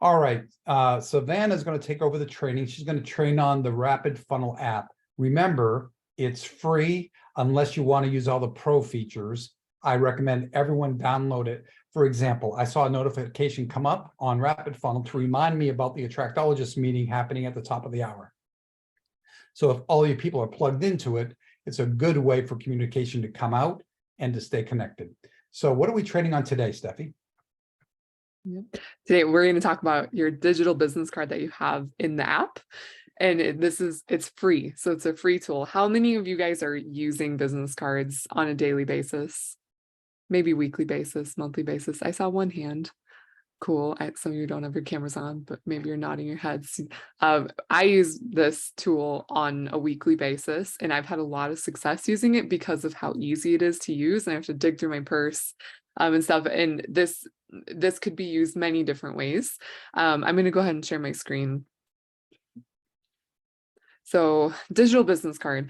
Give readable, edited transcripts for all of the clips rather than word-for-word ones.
All right, Savannah's going to take over the training. She's going to train on the Rapid Funnel app. Remember, it's free unless you want to use all the pro features. I recommend everyone download it. For example, I saw a notification come up on Rapid Funnel to remind me about the Attractologist meeting happening at the top of the hour. So if all you people are plugged into it, it's a good way for communication to come out and to stay connected. So what are we training on today, Steffi? Yep. Today, we're going to talk about your digital business card that you have in the app. And it's free. So it's a free tool. How many of you guys are using business cards on a daily basis? Maybe weekly basis, monthly basis. I saw one hand. Cool. Some of you don't have your cameras on, but maybe you're nodding your heads. I use this tool on a weekly basis, and I've had a lot of success using it because of how easy it is to use. And I have to dig through my purse and stuff. And this could be used many different ways. I'm going to go ahead and share my screen. So digital business card.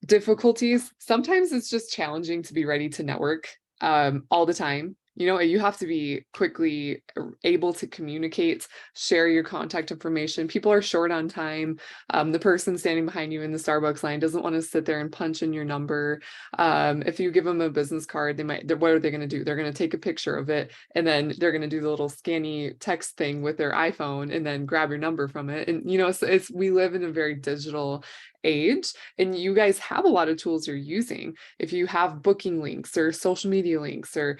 Difficulties. Sometimes it's just challenging to be ready to network all the time. You know, you have to be quickly able to communicate, share your contact information. People are short on time. The person standing behind you in the Starbucks line doesn't want to sit there and punch in your number. If you give them a business card, what are they going to do? They're going to take a picture of it, and then they're going to do the little scanny text thing with their iPhone and then grab your number from it. And, you know, we live in a very digital age, and you guys have a lot of tools you're using. If you have booking links or social media links or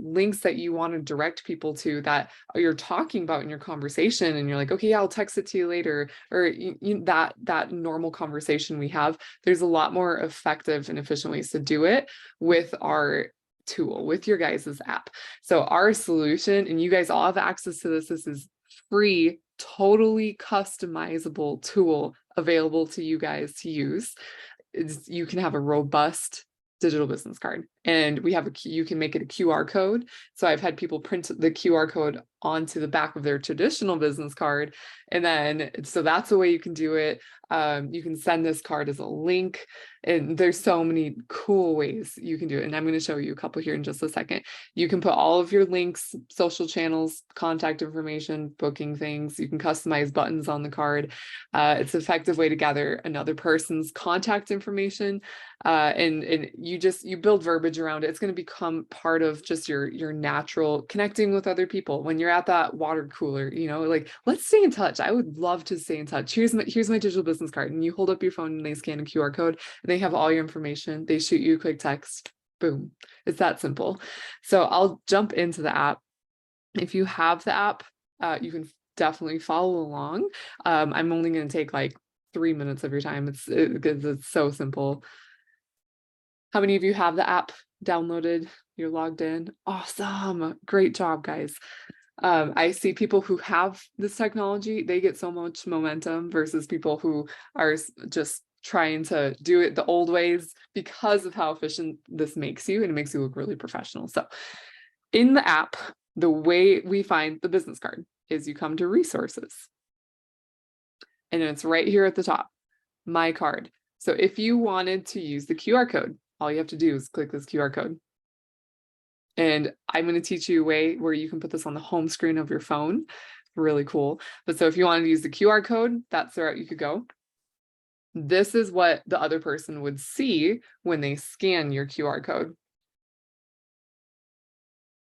links that you want to direct people to that you're talking about in your conversation, and you're like, okay, yeah, I'll text it to you later, or that normal conversation we have, there's a lot more effective and efficient ways to do it with our tool, with your guys' app. So our solution, and you guys all have access to this is free, totally customizable tool available to you guys to use. You can have a robust digital business card, and you can make it a QR code. So I've had people print the QR code onto the back of their traditional business card, and then so that's the way you can do it. You can send this card as a link, and there's so many cool ways you can do it. And I'm going to show you a couple here in just a second. You can put all of your links, social channels, contact information, booking things. You can customize buttons on the card. It's an effective way to gather another person's contact information, and you build verbiage around it. It's going to become part of just your natural connecting with other people. When you're at that water cooler, you know, like, let's stay in touch. I would love to stay in touch. Here's my digital business card, and you hold up your phone and they scan a QR code, and they have all your information. They shoot you a quick text. Boom. It's that simple. So I'll jump into the app. If you have the app, you can definitely follow along. I'm only going to take like 3 minutes of your time. It's so simple. How many of you have the app downloaded? You're logged in? Awesome. Great job, guys. I see people who have this technology, they get so much momentum versus people who are just trying to do it the old ways because of how efficient this makes you, and it makes you look really professional. So in the app, the way we find the business card is you come to resources, and it's right here at the top, my card. So if you wanted to use the QR code, all you have to do is click this QR code. And I'm going to teach you a way where you can put this on the home screen of your phone. Really cool. But so if you wanted to use the QR code, that's the route you could go. This is what the other person would see when they scan your QR code.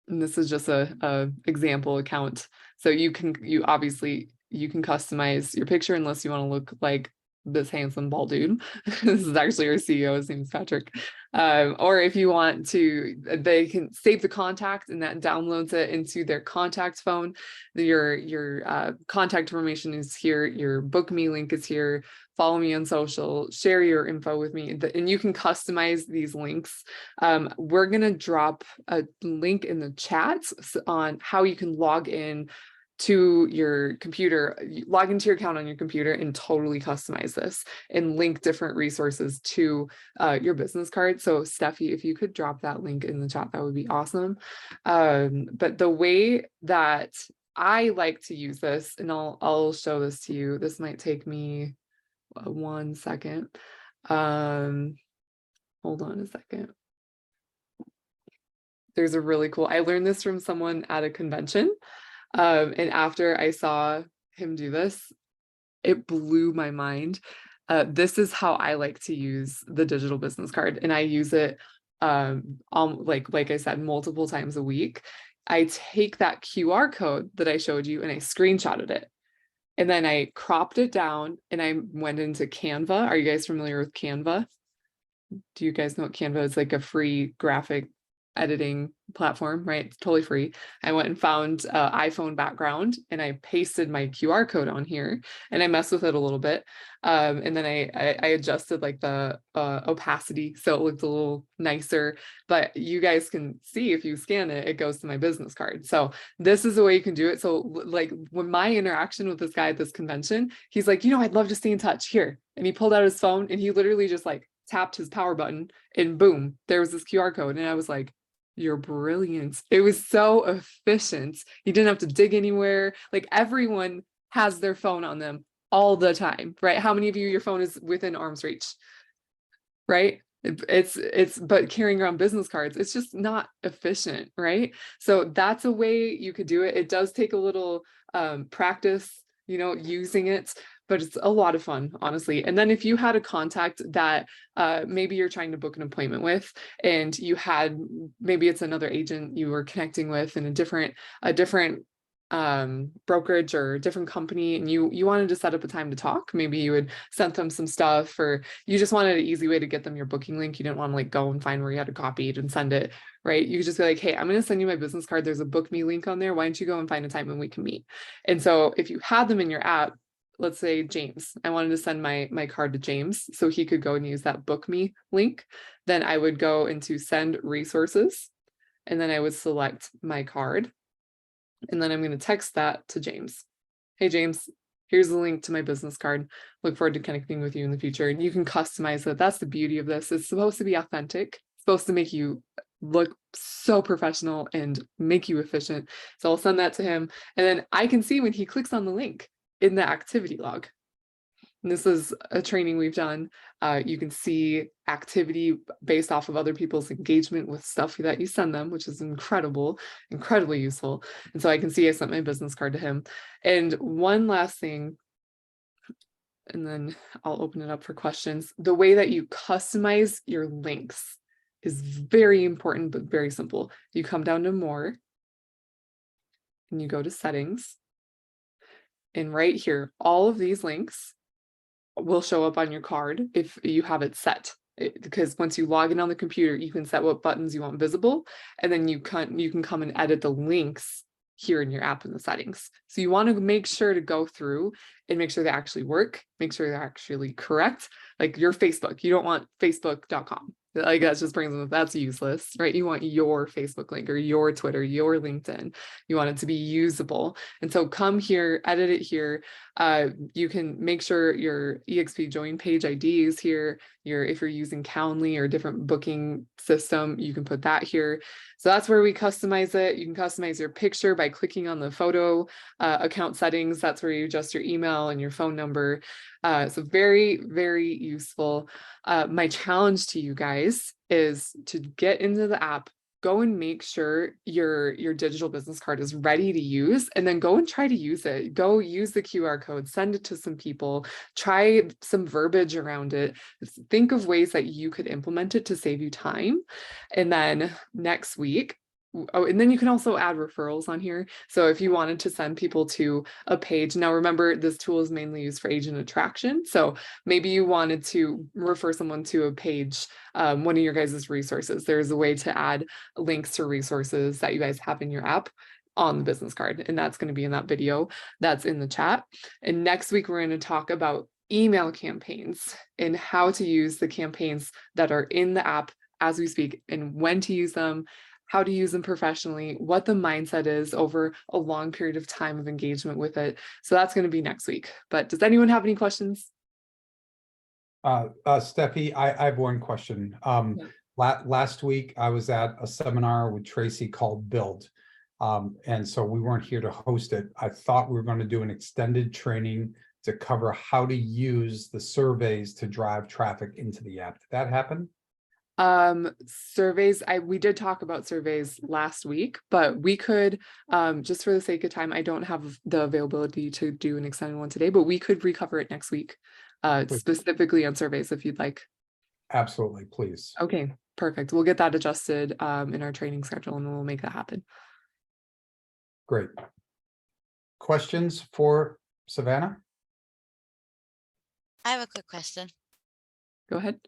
And this is just a example account. So you can customize your picture unless you want to look like this handsome bald dude. This is actually our CEO. His name is Patrick. Or if you want to, they can save the contact, and that downloads it into their contact phone. Your contact information is here. Your book me link is here. Follow me on social, share your info with me, and you can customize these links. We're going to drop a link in the chat on how you can log in to your computer, log into your account on your computer and totally customize this and link different resources to your business card. So Steffi, if you could drop that link in the chat, that would be awesome. But the way that I like to use this, and I'll show this to you. This might take me 1 second. Hold on a second. There's a really cool, I learned this from someone at a convention. And after I saw him do this, it blew my mind. This is how I like to use the digital business card, and I use it like I said, multiple times a week. I take that QR code that I showed you and I screenshotted it. And then I cropped it down and I went into Canva. Are you guys familiar with Canva? Do you guys know what Canva is? Like a free graphic editing platform, right? It's totally free. I went and found iPhone background and I pasted my QR code on here and I messed with it a little bit. And then I adjusted like the opacity so it looked a little nicer, but you guys can see if you scan it, it goes to my business card. So this is the way you can do it. So like when my interaction with this guy at this convention, he's like, you know, I'd love to stay in touch here. And he pulled out his phone and he literally just like tapped his power button and boom, there was this QR code. And I was like, you're brilliant. It was so efficient. You didn't have to dig anywhere. Like everyone has their phone on them all the time, right? How many of you, your phone is within arm's reach, right? But carrying around business cards, it's just not efficient, right? So that's a way you could do it. It does take a little practice, you know, using it, but it's a lot of fun, honestly. And then if you had a contact that maybe you're trying to book an appointment with, and you had, maybe it's another agent you were connecting with in a different brokerage or a different company, and you wanted to set up a time to talk, maybe you would send them some stuff, or you just wanted an easy way to get them your booking link. You didn't want to like go and find where you had to copy it and send it, right? You could just be like, hey, I'm going to send you my business card. There's a book me link on there. Why don't you go and find a time and we can meet? And so if you had them in your app, let's say James, I wanted to send my card to James so he could go and use that book me link. Then I would go into send resources and then I would select my card. And then I'm going to text that to James. Hey, James, here's the link to my business card. Look forward to connecting with you in the future. And you can customize it. That's the beauty of this. It's supposed to be authentic. It's supposed to make you look so professional and make you efficient. So I'll send that to him. And then I can see when he clicks on the link in the activity log. And this is a training we've done. You can see activity based off of other people's engagement with stuff that you send them, which is incredibly useful. And so I can see I sent my business card to him. And one last thing, and then I'll open it up for questions. The way that you customize your links is very important, but very simple. You come down to more and you go to settings. And right here, all of these links will show up on your card if you have it set. Because once you log in on the computer, you can set what buttons you want visible, and then you can come and edit the links here in your app in the settings. So you want to make sure to go through and make sure they actually work, make sure they're actually correct. Like your Facebook, you don't want facebook.com. Like that just brings them, that's useless, right? You want your Facebook link or your Twitter, your LinkedIn. You want it to be usable. And so come here, edit it here. You can make sure your EXP join page ID is here. If you're using Calendly or a different booking system, you can put that here. So that's where we customize it. You can customize your picture by clicking on the photo account settings. That's where you adjust your email and your phone number. So very, very useful. My challenge to you guys is to get into the app, go and make sure your digital business card is ready to use, and then go and try to use it. Go use the QR code, send it to some people, try some verbiage around it. Think of ways that you could implement it to save you time. And then next week, oh, and then you can also add referrals on here. So if you wanted to send people to a page, now remember this tool is mainly used for agent attraction. So maybe you wanted to refer someone to a page, one of your guys' resources. There's a way to add links to resources that you guys have in your app on the business card. And that's going to be in that video that's in the chat. And next week, we're going to talk about email campaigns and how to use the campaigns that are in the app as we speak and when to use them, how to use them professionally, what the mindset is over a long period of time of engagement with it. So that's going to be next week. But does anyone have any questions? Steffi, I have one question. Last week, I was at a seminar with Traci called Build. And so we weren't here to host it. I thought we were going to do an extended training to cover how to use the surveys to drive traffic into the app. Did that happen? Surveys, we did talk about surveys last week, but we could, just for the sake of time, I don't have the availability to do an extended one today, but we could recover it next week, Please. specifically on surveys if you'd like. Absolutely, please. Okay, perfect. We'll get that adjusted, in our training schedule and we'll make that happen. Great. Questions for Savannah? I have a quick question. Go ahead.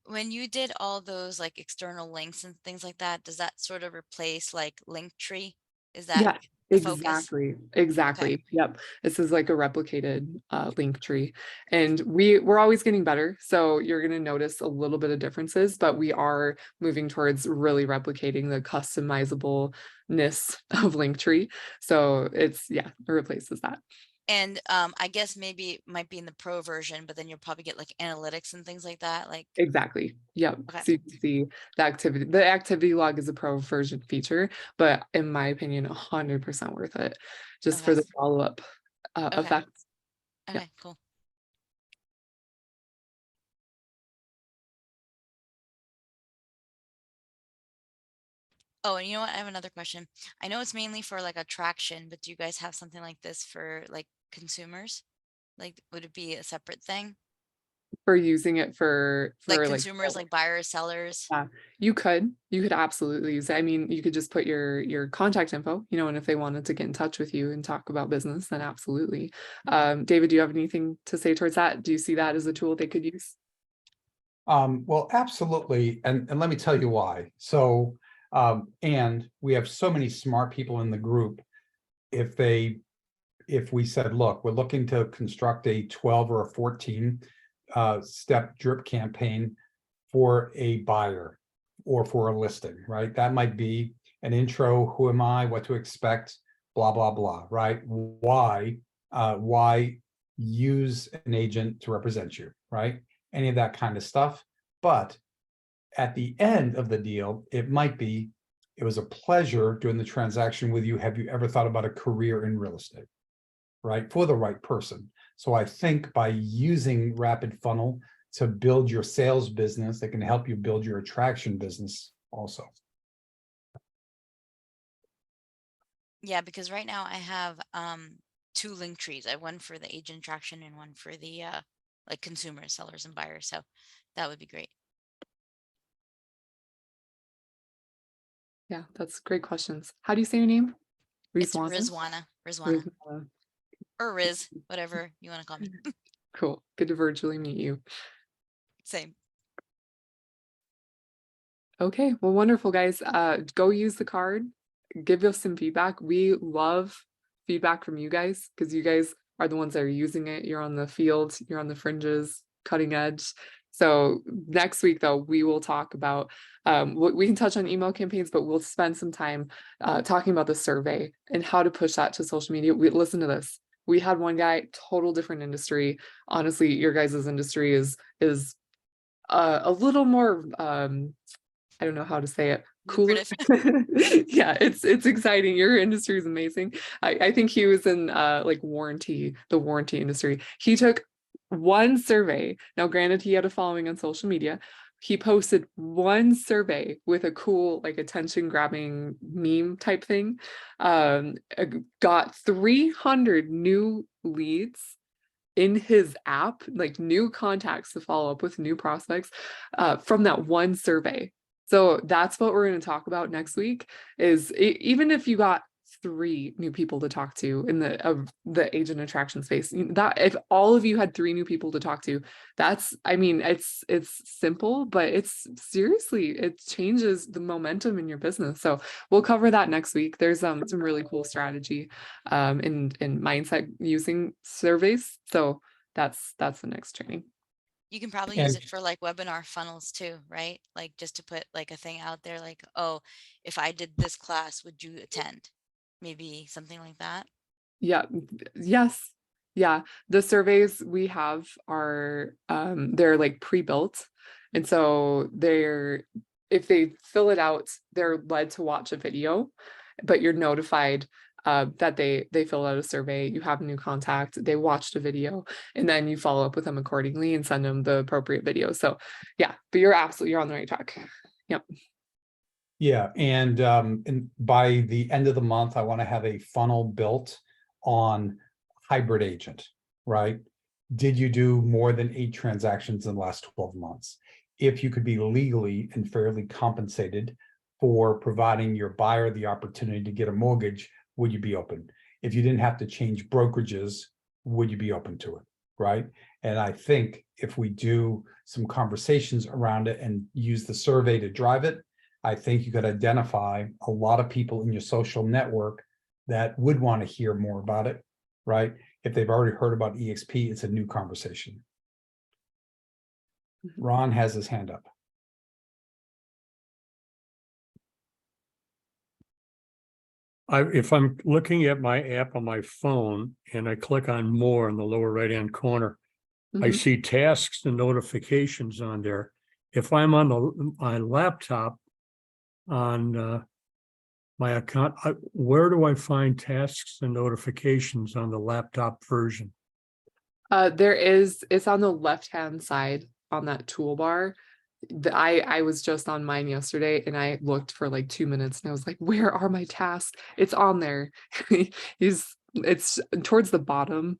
When you did all those like external links and things like that, does that sort of replace like Linktree? Is that Yeah, the focus? exactly. Okay. Yep. This is like a replicated link tree. And we're always getting better. So you're gonna notice a little bit of differences, but we are moving towards really replicating the customizableness of Linktree. So it's, yeah, it replaces that. And I guess maybe it might be in the pro version, but then you'll probably get like analytics and things like that. Like, Exactly. Yep. Okay. So you can see the activity. The activity log is a pro version feature, but in my opinion, 100% worth it just for Okay. the follow-up Okay. effects. okay, cool. Oh, and you know what? I have another question. I know it's mainly for like attraction, but do you guys have something like this for like consumers? Like, would it be a separate thing? For using it for Like like consumers, like buyers, sellers? yeah, you could absolutely use it. I mean, you could just put your contact info, and if they wanted to get in touch with you and talk about business, then absolutely. David, do you have anything to say towards that? Do you see that as a tool they could use? Well, absolutely. And let me tell you why. So, and we have so many smart people in the group. If we said, look, we're looking to construct a 12 or a 14 step drip campaign for a buyer or for a listing, right? That might be an intro, who am I, what to expect, blah, blah, blah, right? Why use an agent to represent you, right? Any of that kind of stuff. But at the end of the deal, it might be, it was a pleasure doing the transaction with you. Have you ever thought about a career in real estate? Right, for the right person. So I think by using Rapid Funnel to build your sales business, that can help you build your attraction business also. Yeah, because right now I have 2 link trees. I have one for the agent attraction and one for the like consumers, sellers, and buyers. So that would be great. Yeah, that's great questions. How do you say your name? It's Rizwana? Rizwana, Rizwana. or Riz, whatever you want to call me. Cool. Good to virtually meet you. Same. Okay, well, wonderful, guys. Go use the card. Give us some feedback. We love feedback from you guys because you guys are the ones that are using it. You're on the field, you're on the fringes, cutting edge. So next week, though, we will talk about, we can touch on email campaigns, but we'll spend some time talking about the survey and how to push that to social media. Listen to this. We had one guy, total different industry. Honestly, your guys' industry is a little more, I don't know how to say it. Cooler. Yeah, it's exciting. Your industry is amazing. I think he was in like the warranty industry. He took one survey. Now, granted, he had a following on social media. He posted one survey with a cool, like, attention grabbing meme type thing. Got 300 new leads in his app, like new contacts to follow up with new prospects from that one survey. So that's what we're going to talk about next week is even if you got 3 new people to talk to in the agent attraction space, that if all of you had 3 new people to talk to, that's, I mean, it's simple, but it's seriously, it changes the momentum in your business. So we'll cover that next week. There's some really cool strategy in mindset using surveys. So that's the next training. You can probably use it for like webinar funnels too, right? Like just to put like a thing out there like, oh, if I did this class, would you attend? Maybe something like that. Yeah. Yes. Yeah. The surveys we have are they're like pre-built. And so if they fill it out, they're led to watch a video, but you're notified that they filled out a survey, you have a new contact, they watched a video, and then you follow up with them accordingly and send them the appropriate video. So yeah, but you're on the right track. Yep. Yeah, and by the end of the month, I want to have a funnel built on hybrid agent, right? Did you do more than 8 transactions in the last 12 months? If you could be legally and fairly compensated for providing your buyer the opportunity to get a mortgage, would you be open? If you didn't have to change brokerages, would you be open to it, right? And I think if we do some conversations around it and use the survey to drive it, I think you could identify a lot of people in your social network that would want to hear more about it, right? If they've already heard about EXP, it's a new conversation. Ron has his hand up. If I'm looking at my app on my phone and I click on more in the lower right-hand corner, I Mhm. see tasks and notifications on there. If I'm on my laptop on my account, where do I find tasks and notifications on the laptop version? It's on the left-hand side on that toolbar. I was just on mine yesterday and I looked for like 2 minutes and I was like, where are my tasks? It's on there. It's towards the bottom.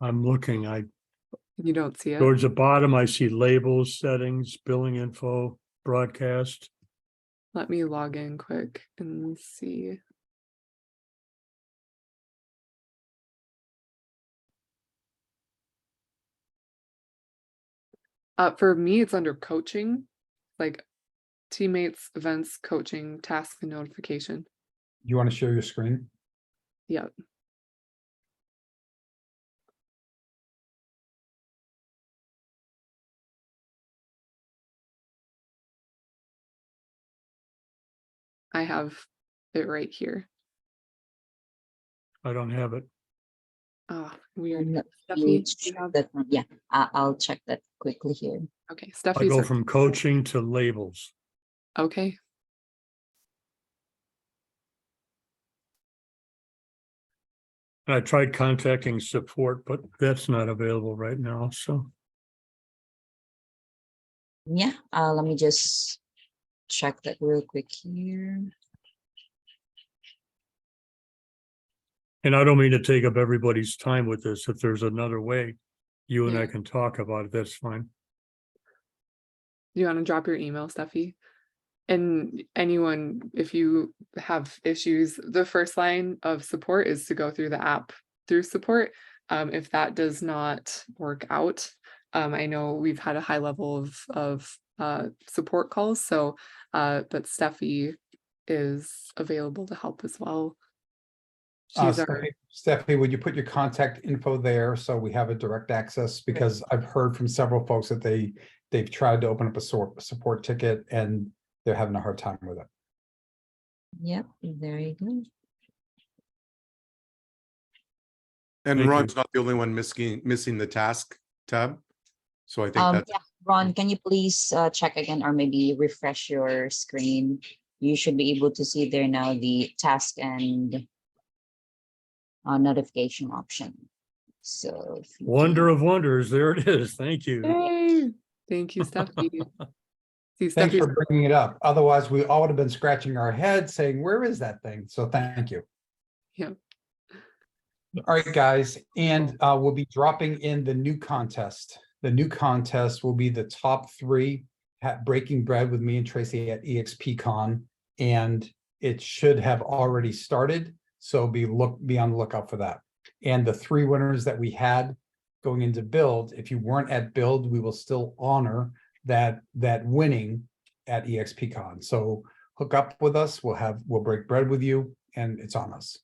I'm looking, You don't see it. towards the bottom, I see labels, settings, billing info, broadcast. Let me log in quick and see. For me, it's under coaching, like teammates, events, coaching, task and notification. You want to share your screen? Yep. I have it right here. I don't have it. Ah, weird. You Stephanie, do you check have- that one. Yeah, I'll check that quickly here. Okay, I Stephanie. go from coaching to labels. Okay. I tried contacting support, but that's not available right now, so. Yeah, let me just check that real quick here. And I don't mean to take up everybody's time with this. If there's another way you and I Yeah. can talk about it, that's fine. Do you want to drop your email, Steffi? And anyone, if you have issues, the first line of support is to go through the app through support. If that does not work out, I know we've had a high level of support calls. So, but Steffi is available to help as well. She's our Stephanie, would you put your contact info there so we have a direct access? Because I've heard from several folks that they've tried to open up a support ticket and they're having a hard time with it. Yep, there you go. And Thank Ron's not the only one missing the task tab. So I think that's Yeah, Ron, can you please check again or maybe refresh your screen? You should be able to see there now the task and notification option. So if you Wonder can- of wonders, there it is. Thank you. Yay! Thank you, Steffi. See, Thanks Steffi's for bringing it up. Otherwise, we all would have been scratching our heads saying, where is that thing? So thank you. Yeah. All right, guys, and we'll be dropping in the new contest. The new contest will be the top 3 breaking bread with me and Traci at EXPCon, and it should have already started. So be on the lookout for that. And the 3 winners that we had going into build, if you weren't at build, we will still honor that winning at EXPCon. So hook up with us. We'll break bread with you, and it's on us.